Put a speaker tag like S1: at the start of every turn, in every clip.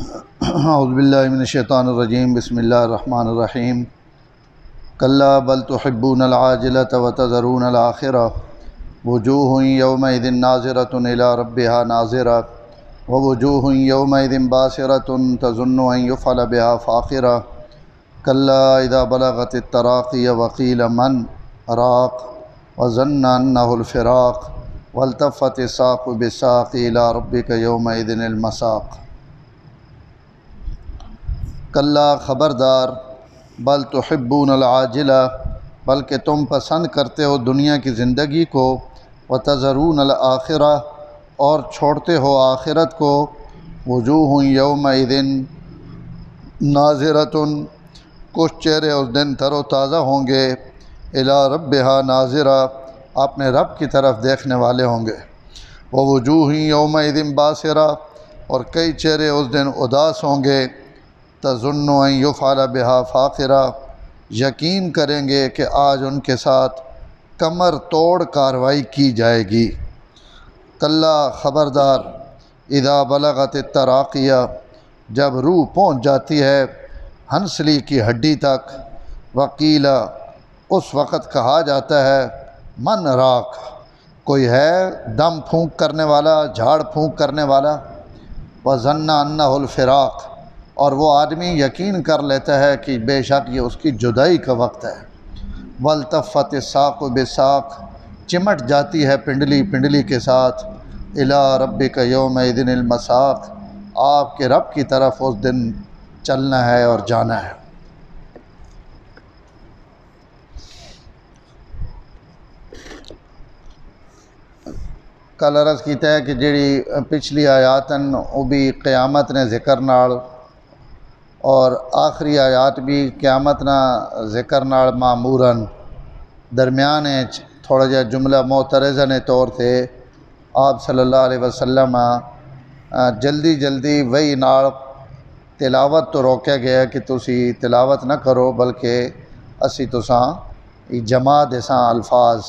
S1: اعوذ باللہ من الشیطان الرجیم بسم اللہ الرحمن الرحیم کلا بل تحبون العاجلۃ وتذرون الآخرۃ وجوہ یومئذ ناظرۃ الی ربها ناظرۃ ووجوہ یومئذ باسرۃ تظن ان یفعل بها فاقرۃ کلا اذا بلغت التراقی وقیل من راق وظن انہ الفراق والتفت الساق بالساق الی ربک یومئذ المساق۔ کلا خبردار، بل تحبون العاجلہ بلکہ تم پسند کرتے ہو دنیا کی زندگی کو، وتذرون الآخرہ اور چھوڑتے ہو آخرت کو، وجوہ یومئذ ناظرۃ کچھ چہرے اس دن تر و تازہ ہوں گے، الی ربہا ناظرہ اپنے رب کی طرف دیکھنے والے ہوں گے، ووجوہ یومئذ باسرہ اور کئی چہرے اس دن اداس ہوں گے، تظن ان یفعل بها فاقرہ یقین کریں گے کہ آج ان کے ساتھ کمر توڑ کارروائی کی جائے گی۔ کلا خبردار، اذا بلغت التراقیہ جب روح پہنچ جاتی ہے ہنسلی کی ہڈی تک، وقیلا اس وقت کہا جاتا ہے من راق کوئی ہے دم پھونک کرنے والا، جھاڑ پھونک کرنے والا، وظن انہ الفراق اور وہ آدمی یقین کر لیتا ہے کہ بے شک یہ اس کی جدائی کا وقت ہے، والتفت الساق بالساق چمٹ جاتی ہے پنڈلی پنڈلی کے ساتھ، الی ربک یومئذ المساق آپ کے رب کی طرف اس دن چلنا ہے اور جانا ہے۔ کل عرض کیتا ہے کہ جڑی پچھلی آیاتن وہ بھی قیامت نے ذکر نال اور آخری آیات بھی قیامت نہ ذکر نال معموراً درمیان تھوڑا جہا جملہ معترضہ نے طور سے آپ صلی اللہ علیہ وسلم جلدی جلدی وہی نال تلاوت تو روکیا گیا کہ تسی تلاوت نہ کرو بلکہ اسی تساں جمع دیساں الفاظ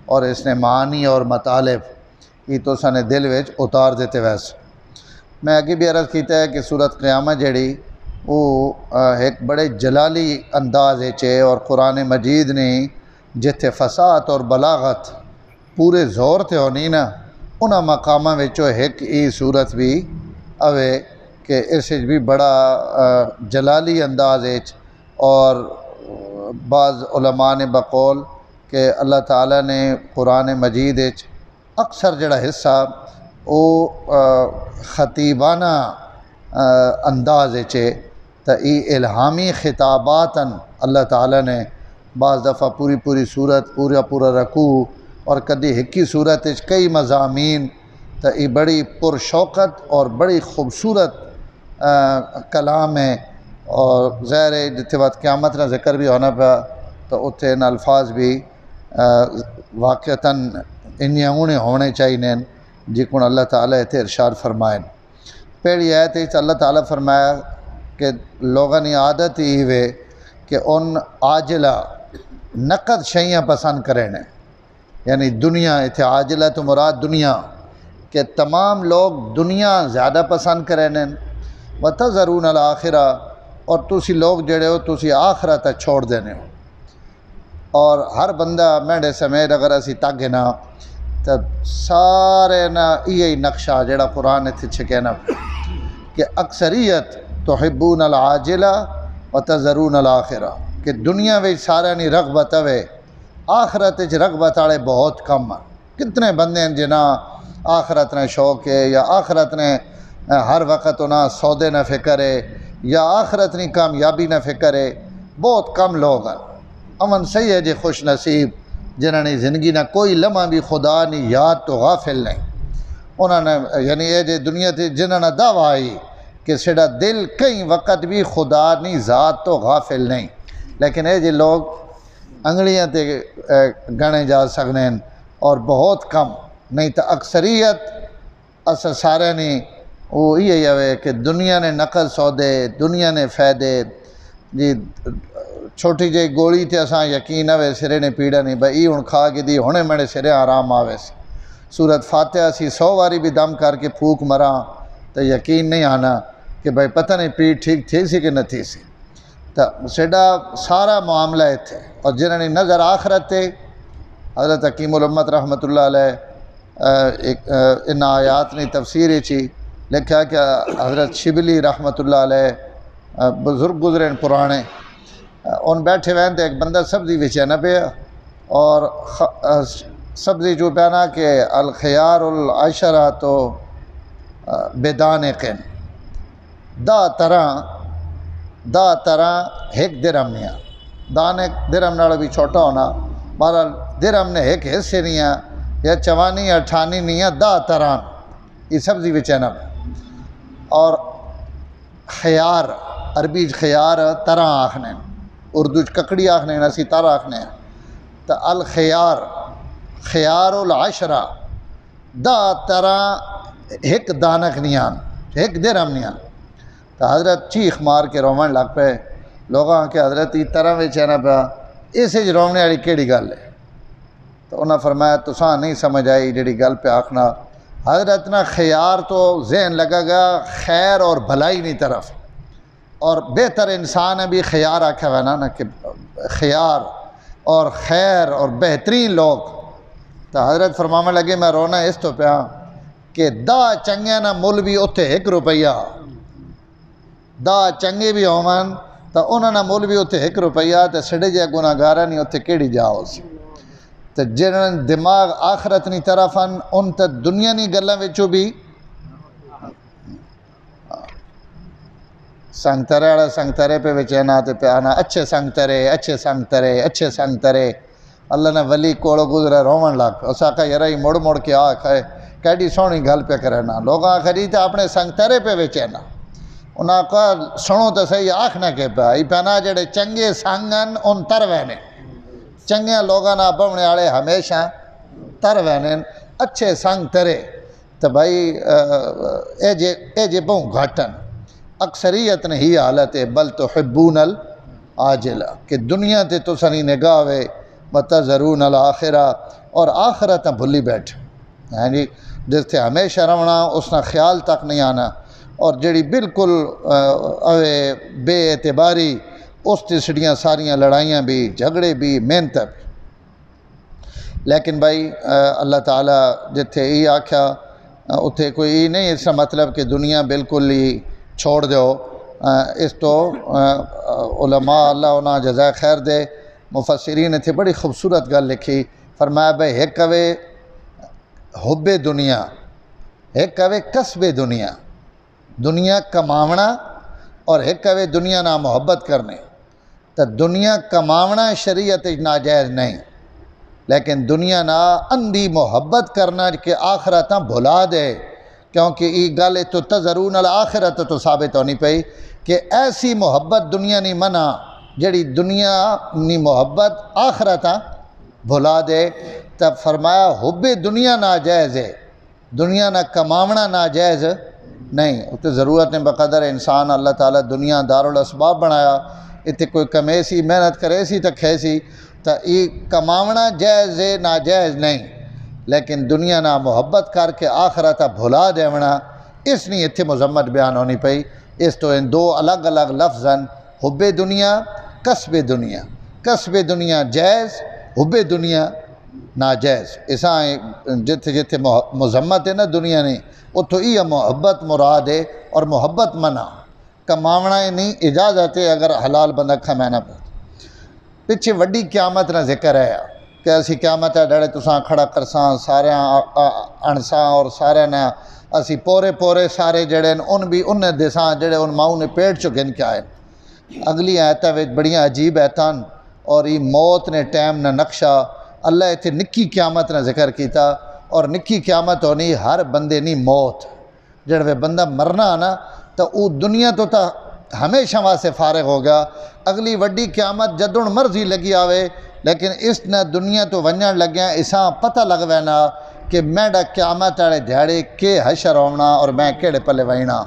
S1: اور اس نے معانی اور مطالب یہ تساں نے دل وچ اتار دیتے۔ ویسے میں آگے بھی عرض کیتا ہے کہ سورت قیامہ جڑی وہ ایک بڑے جلالی انداز ہے اور قرآن مجید نے جتھے فصاحت اور بلاغت پورے زور تے ہونی نا انہاں مقاماں وچوں ایک ای صورت بھی اوے کہ اس بھی بڑا جلالی انداز ہے، اور بعض علماء نے بقول کہ اللہ تعالیٰ نے قرآن مجید اکثر جڑا حصہ وہ خطیبانہ انداز تا ای الہامی خطاباتاً اللہ تعالیٰ نے بعض دفعہ پوری صورت پورا رکوع اور کدی ہکی صورت کئی مضامین تا ای بڑی پرشوقت اور بڑی خوبصورت کلام ہے، اور ظاہر ہے جتنے وقت قیامت نہ ذکر بھی ہونا پا تو اتنے ان الفاظ بھی واقعتاً انیاں ہونے چاہیے جکن اللہ تعالیٰ اتنے ارشاد فرمائیں۔ پہلی آیت اللہ تعالیٰ فرمایا کہ لوگوں کی عادت ہی وے کہ ان عاجلہ نقد شیاں پسند کریں، یعنی دنیا اتنے عاجلہ تو مراد دنیا کہ تمام لوگ دنیا زیادہ پسند کریں، وتذرون الآخرہ اور تسی لوگ جڑے ہو تسی آخرت چھوڑ دینے ہو۔ اور ہر بندہ میڈے سمیت اگر اسی تاگے نا تب سارے نا یہی نقشہ جڑا قرآن اتنے چھکینا کہ اکثریت تحبون العاجلہ وتذرون الآخرہ کہ دنیا میں سارے نہیں رغبت ہوئے، آخرت رغبت والے بہت کم ہیں۔ کتنے بندے ہیں جنہاں آخرت نے شوق ہے یا آخرت نے ہر وقت انہاں سودے نہ فکر ہے یا آخرت نے کامیابی نہ فکر ہے، بہت کم لوگ ہیں۔ امن صحیح ہے جی خوش نصیب جنہوں نے زندگی نہ کوئی لمحہ بھی خدا نہیں یاد تو غافل نہیں، انہوں نے یعنی یہ جی دنیا تھی جنہوں نے دعویٰ آئی کہ سیڑا دل کئی وقت بھی خدا نہیں ذات تو غافل نہیں، لیکن یہ جی لوگ انگلیاں تے گنے جا سکنے اور بہت کم، نہیں تو اکثریت اصل سارے نہیں وہ یہی ہے کہ دنیا نے نقل سودے، دنیا نے فائدے جی چھوٹی جی گولی تے اساں یقین آوے سرے نے پیڑا نہیں بھائی ای ہن کھا کے دی ہونے میرے سرے آرام آوے سے سورت فاتحہ سی 100 واری بھی دم کر کے پھوک مراں تو یقین نہیں آنا کہ بھائی پتہ نہیں پیٹ ٹھیک تھی سی کہ نہ تھی سی، تو سیڈا سارا معاملہ اتنے اور جنہوں نے نظر آخرت تے حضرت حکیم الامت رحمۃ اللہ علیہ ان آیات نے تفسیر چی لکھا کہ حضرت شبلی رحمۃ اللہ علیہ بزرگ گزرے پرانے، ان بیٹھے ہوئے تو ایک بندہ سبزی وچے نہ پیا اور سبزی جو پہنا کہ الخیار العشرہ تو بدانقن دا طرح ایک درم نہیں دانق درم نال بھی چھوٹا ہونا، بہرحال درم نے ایک حصے نہیں یا چوانی یا اٹھانی نہیں ہے، دا طرح یہ سبزی وچے نہ اور خیار عربی خیار طرح آکھنے اردو ککڑی آکھنے اسی طرح آکھنے تو الخیار خیار العشرہ دا طرح ایک دانق نہیں آن ایک درم نہیں آن، تو حضرت چیخ مار کے رومن لگ پے لوگاں کہ حضرت یہ طرح وچے نہ پیا اسے رونے والی کیڑی گل ہے؟ تو انہاں فرمایا تساں نہیں سمجھ آئی جڑی گل پہ آکھنا، حضرت نا خیار تو ذہن لگا گا خیر اور بھلائی نہیں طرف، اور بہتر انسان ہے بھی خیار آکھا ہوا نا کہ خیار اور خیر اور بہترین لوگ، تو حضرت فرمانے لگے میں رونا اس تو پیا کہ دا چنگے نا مل بھی اتھے 1 روپیہ، دا چنگے بھی ہومن تو انہوں نے مل بھی اتھے 1 روپیہ، تو سڑے جے گناہگارا نہیں اتھے کیڑی جاؤ سی، تو جنہوں دماغ آخرت نہیں طرف ان تے دنیا نہیں گلاں وچوں بھی سنگترے والا سنگترے پہ وچینا تے پہ آنا اچھے سنگترے اللہ نے ولی کوڑو گزرے رومن لگ پہ اس آکھا یارا ہی مڑ کے آکھا کیڈی سونی گل پہ کرنا، لوگ آخری تے اپنے سنگترے پہ وچینا، انہاں کہا سنو تو صحیح آکھنا کہ پہ ہی پہنا جڑے چنگے سنگن ان تر وینے چنگے لوگاں نہ بمنے والے ہمیشہ تر وینے اچھے سنگ ترے، تو بھائی اے جے بہوں گھٹن اکثریت نے ہی حالت ہے بل تحبون العاجلہ کہ دنیا تے تو سنی نگاہ وے وتذرون الآخرہ اور آخرت بھلی بیٹھ، یعنی جس تھے ہمیشہ رونا اس نے خیال تک نہیں آنا، اور جڑی بالکل بے اعتباری اس تیسڑیاں ساریاں لڑائیاں بھی جھگڑے بھی محنت بھی، لیکن بھائی اللہ تعالیٰ جتھے یہ آکھیا اتھے کوئی یہ نہیں اس کا مطلب کہ دنیا بالکل ہی چھوڑ دیو، اس تو علماء اللہ انہاں جزائے خیر دے مفسرین نے تھے بڑی خوبصورت گل لکھی، فرمایا بھائی ایک کوے حب دنیا ایک کوے کسب دنیا، دنیا کماونا اور ایک کوے دنیا نہ محبت کرنے، تو دنیا کماونا شریعت ناجائز نہیں، لیکن دنیا نہ اندھی محبت کرنا کہ آخرتاں بھلا دے، کیونکہ یہ گل تو تذرون الآخرت تو ثابت ہونی پئی کہ ایسی محبت دنیا نہیں منع جڑی دنیا نی محبت آخرتاں بھلا دے، تب فرمایا حب دنیا ناجائز ہے، دنیا نہ کماونا ناجائز نہیں، اتنے ضرورت نے بقدر انسان اللہ تعالیٰ دنیا دارالاسباب بنایا، اتنے کوئی کمے سی محنت کرے سی تو کھے سی، تو یہ کماونا جائز ہے ناجائز نہیں، لیکن دنیا نہ محبت کر کے آخرت بھلا دیونا اس نہیں اتنے مذمت بیان ہونی پئی، اس تو ان دو الگ الگ لفظاً حب دنیا کسب دنیا جائز حب دنیا ناجائز، اساں جتھے جتھے مذمت ہے نا دنیا نے اتھو یہ محبت مراد ہے، اور محبت منع کماونا نہیں اجازت ہے اگر حلال بندہ کھمانا پہ۔ پچھے وڈی قیامت نہ ذکر ہے کہ اسی قیامت ہے ڈڑے تساں کھڑا کرساں سارے انساں اور سارے نے اسی پورے سارے جڑے ان بھی ان دساں جڑے ان ماؤں نے پیٹ چو گن کے آئے، اگلی آیتاں وچ بڑیاں عجیب آیتاں، اور یہ موت نے ٹائم نہ نقشہ اللہ اتنے نکی قیامت نہ ذکر کیتا، اور نکی قیامت ہونی ہر بندے نہیں موت، جڑے بندہ مرنا نا تو وہ دنیا تو تا ہمیشہ واسے فارغ ہو گیا، اگلی وڈی قیامت جدوں مرضی لگی آوے، لیکن اس نے دنیا تو ونجن لگیا اساں پتہ لگ وینا کہ میں ڈا قیامت والے دیہڑے کے حشر ہونا اور میں کیڑے پلے وینا،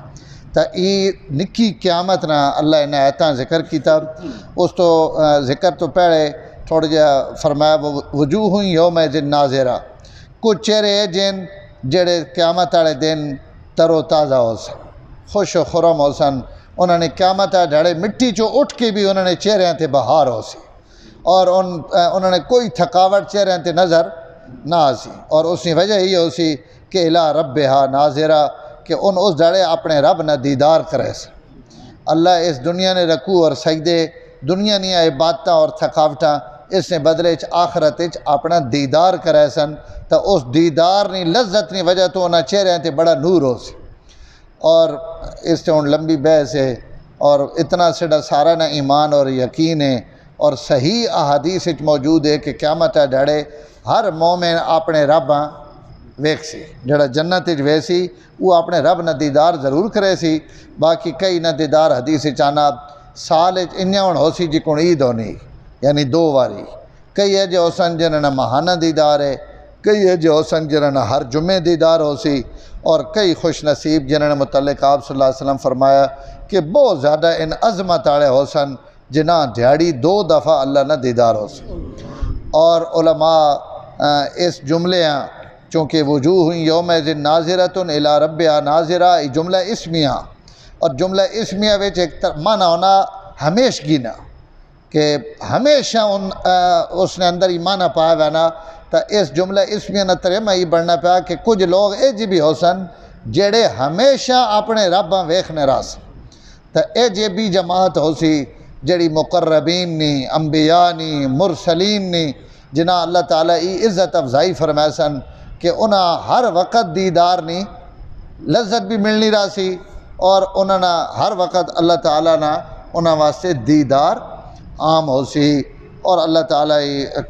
S1: تو یہ نکی قیامت نہ اللہ نے آیتاں ذکر کیتا، اس تو ذکر تو پہلے تھوڑا جا فرمایا وجوہ یومئذ ناظرہ، کچھ چہرے جن جڑے قیامت والے دن تر و تازہ ہو سن، خوش و خرم ہو سن، انہوں نے قیامت ڈھڑے مٹی چو اٹھ کے بھی انہوں نے چہرے تے بہار ہو سی، اور انہوں نے کوئی تھکاوٹ چہرے تے نظر نہ آسی، اور اس کی وجہ یہ ہو سی کہ الا ربہا ناظرہ، کہ اس ڈھڑے اپنے رب نہ دیدار کرے سن۔ اللہ اس دنیا نے رکوع اور سجدے، دنیا نہیں عبادتاں اور تھکاوٹاں، اس نے بدلے آخرت اپنا دیدار کرے سن، تو اس دیدار نی لذت نی وجہ تو انہاں چہرے تے بڑا نور ہو سی۔ اور اس سے لمبی بحث ہے، اور اتنا سڑا سارا نہ ایمان اور یقین ہے، اور صحیح احادیث موجود ہے کہ قیامت ڈھڑے ہر مومن اپنے رب ویکھ سی، جڑا جنت ویسی وہ اپنے رب نہ دیدار ضرور کرے سی، باقی کئی نہ دیدار حدیث چانا سال انہوں ہو سی جی کون عید ہونی، یعنی 2 واری، کئی ہے جو سن جنہاں ماہانہ دیدار ہے، کئی ہے جو سن جنہاں ہر جمعے دیدار ہو سی، اور کئی خوش نصیب جنہاں متعلق آپ صلی اللہ علیہ وسلم فرمایا کہ بہت زیادہ ان عظمت آڑے ہو سن جنہاں دیہڑی 2 دفعہ اللہ نہ دیدار ہو سی۔ اور علماء اس جملے ہیں چونکہ وجوہ یومئذ ناظرۃ الی ربہا ناظرہ، یہ جملہ اسمیہ، اور جملہ اسمیہ وچ ایک معنی ہونا ہمیشگی نہ، کہ ہمیشہ اس نے اندر ایمان پایا ہوا نا، تو اس جملہ اسمیہ نہ ترجمہ یہ بڑھنا پیا کہ کچھ لوگ اے جی بھی ہو سن جڑے ہمیشہ اپنے رب ویکھنے راس، تو اے جی بھی جماعت ہو سی جڑی مقربین نی، انبیاء نی، مرسلین نی، جنہاں اللہ تعالیٰ ای عزت افزائی فرمائے سن کہ انہاں ہر وقت دیدار نی لذت بھی ملنی راسی، اور انہاں نا ہر وقت اللہ تعالیٰ نا انہاں واسطے دیدار عام ہو سی۔ اور اللہ تعالیٰ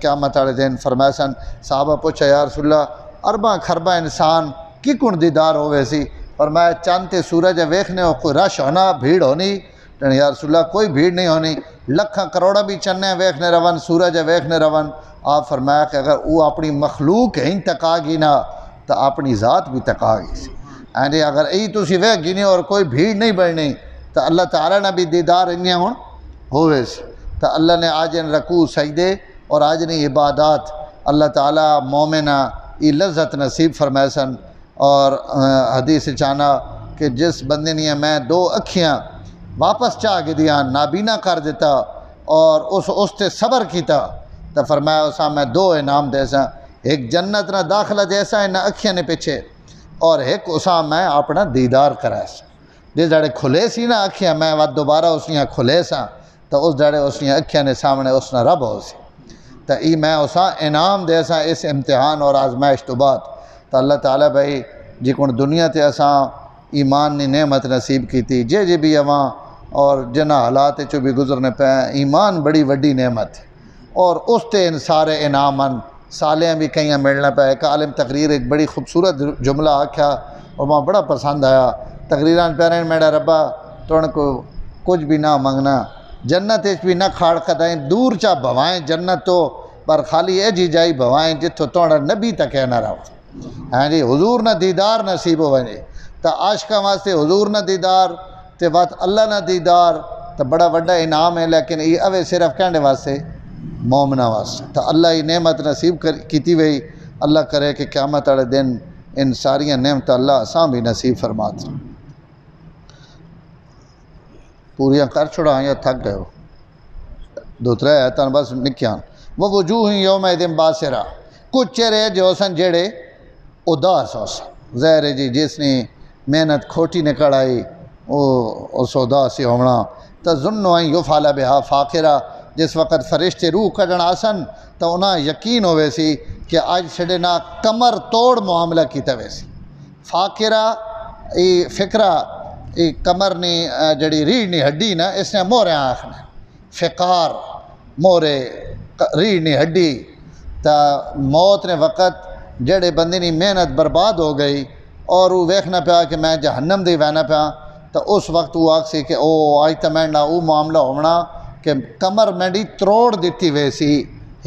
S1: قیامت والے دن فرمائے سن، صحابہ پوچھا یا رسول اللہ ارباں کھرباں انسان کی کن دیدار ہوئے سی؟ فرمایا چاند تے سورج ویکھنے ہو کوئی رش ہونا، بھیڑ ہونی؟ یا رسول اللہ کوئی بھیڑ نہیں ہونی، لکھاں کروڑا بھی چنے ویکھنے رون، سورج ویکھنے رون۔ آپ فرمایا کہ اگر وہ اپنی مخلوق ہی تکا گی نا تو اپنی ذات بھی تکا گی سی، جی اگر ای تسی ویکھ گی نہیں اور کوئی بھیڑ نہیں بڑھنی تو اللہ تعالیٰ نے بھی دیدار انہیں ہون ہوئے سی۔ تو اللہ نے آج ان رکوع سجدے اور آج نے عبادات اللہ تعالیٰ مومنہ ای لذت نصیب فرمائے سن۔ اور حدیث چانا کہ جس بندے نے میں 2 اکھیاں واپس چاہ کے دیا نابینا کر دیتا اور اس تے صبر کیتا، تو فرمایا اسا میں 2 انعام دے سا، ایک جنت نہ داخلہ جیسا ان اکھیاں نے پیچھے، اور ایک اسا میں اپنا دیدار کرا سا، جس جڑے کھلے سی نا اکھیاں میں وقت دوبارہ اسیاں کھلے سا، تو اس جڑے اسیاں اکھیاں نے سامنے اس نے رب ہو سی، تو ای میں اسا انعام دے سا اس امتحان اور آزمائش تو بعد۔ تو اللہ تعالیٰ بھائی جی کون دنیا تے اساں ایمان نی نعمت نصیب کی تھی، جے بھی اواں اور جنہ حالات چو بھی گزرنے پہ، ایمان بڑی وڈی نعمت ہے، اور اس تے ان سارے انعامن سالیاں بھی کہیں ملنا پہ۔ ایک عالم تقریر ایک بڑی خوبصورت جملہ آکھا اور وہاں بڑا پسند آیا، تقریران پیرین میڈا ربا تو ان کو کچھ بھی نہ منگنا، جنت اس بھی نہ کھاڑ کھدائیں، دور چا بھوائیں جنت تو پر خالی اے جی جائی بھوائیں جتھو توڑا نبی تک نہ رہو، ہاں جی حضور نہ دیدار نصیب ہو وجے، تو عاشقاں واسطے حضور نہ دیدار تے بات اللہ نہ دیدار تو بڑا بڑا انعام ہے، لیکن یہ اوے صرف کہنے واسطے مومنہ واسطے۔ تو اللہ یہ نعمت نصیب کیتی وئی، اللہ کرے کہ قیامت والے دن ان ساری نعمت اللہ اساں بھی نصیب فرمات۔ پوریاں کر چھوڑا یا تھک گئے ہو؟ 2-3 آیتاں بس نکیاں۔ ووجوہ یومئذ باسرہ، کچھ چہرے جو سن جڑے اداس ہو سن، ظاہر ہے جی جس نے محنت کھوٹی نکل آئی اس اداسی ہونا، تظن ان یفعل بہا فاقرہ، جس وقت فرشتے روح کڈن آسن تو انہاں یقین ہوئے سی کہ آج چھڑے نا کمر توڑ معاملہ کیتا ہوئے سی۔ فاقرہ ای فکرہ ای کمر نی جڑی ریڑھ نی ہڈی نا اس نے مورے آخنا، فقار مورے ریڑھ نی ہڈی، تا موت نے وقت جڑے بندے نی محنت برباد ہو گئی اور وہ ویکھنا پیا کہ میں جہنم دی وینا پیا، تو اس وقت وہ آکھ سی کہ او آج تو میں نہ وہ معاملہ ہونا کہ کمر میری تروڑ دیتی ہوئے سی،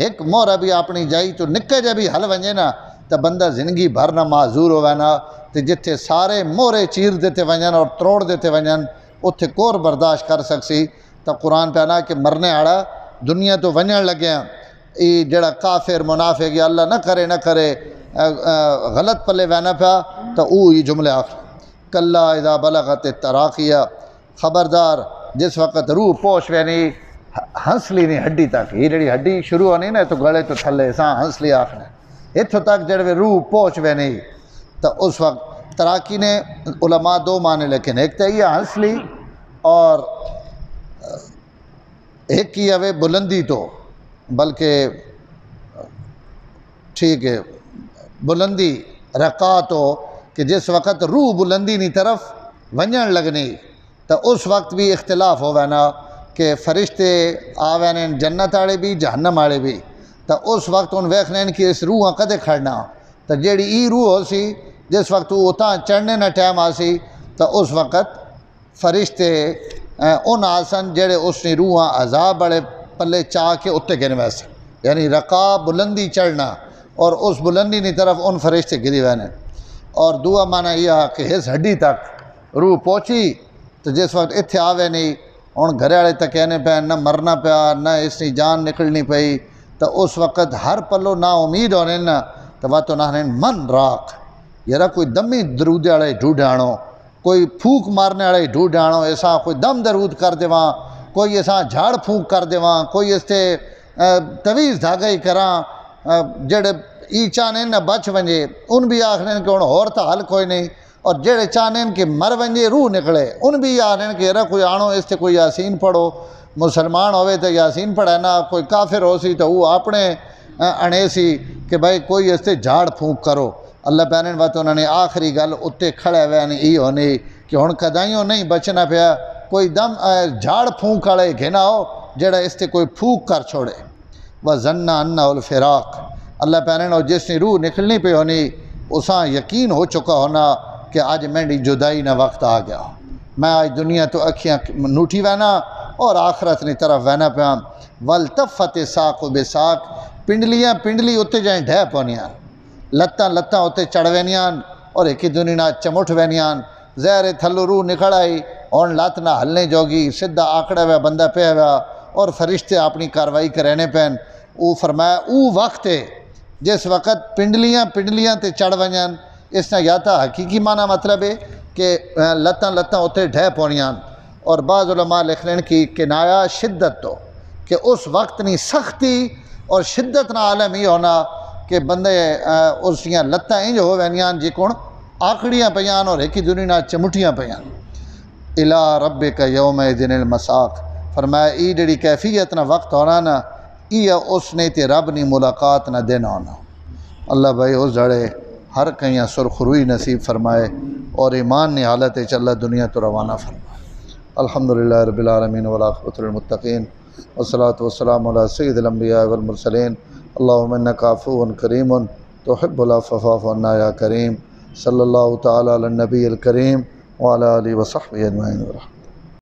S1: ایک مورا بھی اپنی جائی تو نکے جا بھی حل ونجے نا تو بندہ زندگی بھر نہ معذور ہوئے نا، تو جتھے سارے مورے چیر دیتے ونجن اور تروڑ دیتے ونجن اتھے کور برداشت کر سکسی۔ تو قرآن پہ آنا کہ مرنے آڑا دنیا تو ونجن لگے ہیں، ای جڑا کافر منافق یا اللہ نہ کرے غلط پلے وینا پیا تو او یہ جملے آخر کلا اذا بلغت التراقیہ، خبردار جس وقت روح پہنچ وینی ہنسلی نہیں ہڈی تک، یہ جڑی ہڈی شروع ہونی نا تو گلے تو تھلے ساں ہنسلی آخنا اتھوں تک جڑے روح پہنچ وینی، تو اس وقت تراکی نے علماء دو معنی لیکن ایک تو یہ ہنسلی اور ایک کی ہوے بلندی تو، بلکہ ٹھیک ہے بلندی رقا تو کہ جس وقت روح بلندی نی طرف ونجن لگنی تو اس وقت بھی اختلاف ہووے نا کہ فرشتے آوے جنت والے بھی جہنم والے بھی، تو اس وقت ان ویکھنے کہ اس روح کدے کھڑنا، تو جیڑی ای روح ہو سی جس وقت وہ اتاں چڑھنے نہ ٹائم آسی تو اس وقت فرشتے ان آسن جڑے اس نے روحاں عذاب بڑے پلے چاہ کے اتنے گن ویسے، یعنی رقا بلندی چڑھنا اور اس بلندی نی طرف ان فرشتے گری وینے۔ اور دعا معنی یہ کہ اس ہڈی تک روح پہنچی تو جس وقت اتھے آوے نہیں ہن گھر والے تک کہنے پہ نہ مرنا پیا نہ اس کی جان نکلنی پئی، تو اس وقت ہر پلو نا امید ہونے نا تو وہ تو نہ من راک، یارا کوئی دمی درود والے ڈھوڈاڑو، کوئی پھونک مارنے والے ڈھوڈاڑو، ایسا کوئی دم درود کر دیواں، کوئی ایسا جھاڑ پھونک کر دیواں، کوئی اس تے تویز دھاگا ہی کراں، جڑے ای چاہنے نہ بچ ونجے ان بھی آخنے کہ ہن ہور تا حل کوئی نہیں، اور جڑے چاہنے کہ مر ونجے روح نکلے ان بھی آخنے کہ یارا کوئی آنو اس تے کوئی یاسین پڑھو، مسلمان ہوئے تو یاسین پڑھے نا، کوئی کافر ہو سی تو وہ اپنے انے سی کہ بھائی کوئی اس تے جھاڑ پھونک کرو۔ اللہ پہنن وقت انہوں نے آخری گل اتنے کھڑے ہوئے ای ہونی کہ ہن کدائیوں نہیں بچنا پیا، کوئی دم جھاڑ پھونک والے گھنا ہو جڑا اس تے کوئی پھونک کر چھوڑے۔ وَظَنَّ أَنَّهُ الْفِرَاقُ، اللہ پہنن اور جس نے روح نکلنی پہ ہونی اساں یقین ہو چکا ہونا کہ آج میری جدائی نہ وقت آ گیا، میں آج دنیا تو اکھیاں نوٹھی وینا اور آخرت نی طرف وینا پیا۔ وَالْتَفَّتِ السَّاقُ بِالسَّاقِ، پنڈلیاں پنڈلی اتنے جائیں ڈھہ پونیاں، لتاں لتاں اتنے چڑھ وینیاں اور ایک دنیا نہ چمٹ وینیاں، زہر تھلو روح نکل آئی اور لت نہ ہلنے جوگی، سدھا آکڑا ہوا بندہ پہ ہوا اور فرشتے اپنی کاروائی کرینے پین۔ او فرمایا او وقت ہے جس وقت پنڈلیاں پنڈلیاں تے چڑھ ونجن، اس نے یا تا حقیقی معنی مطلب ہے کہ لتاں لتاں اتنے ڈھہ پونیاں، اور بعض علماء لکھ لین کی کنایا شدت تو کہ اس وقت نی سختی اور شدت نہ عالم ہی ہونا کہ بندے اس دیاں لتاں انج ہو وینیاں جی کون آکڑیاں پیاں اور ایک دنیا چمٹیاں پیاں۔ اِلَىٰ رَبِّكَ يَوْمَئِذٍ الْمَسَاقُ، فرمایا ای جڑی کیفیت نہ وقت ہونا نا ای اس نے تے رب نی ملاقات نہ دن ہونا۔ اللہ بھائی اس جڑے ہر کہیں سرخ روئی نصیب فرمائے اور ایمان نی حالت چل دنیا تو روانہ فرمائے۔ الحمدللہ رب العالمین والعاقبۃ للمتقین والصلاۃ والسلام علی سید الانبیاء والمرسلین اللہم انک عفو کریم تحب العفو فاعف عنا یا کریم۔ صلی اللہ تعالی علی النبی الکریم وعلی آلہ وصحبہ اجمعین۔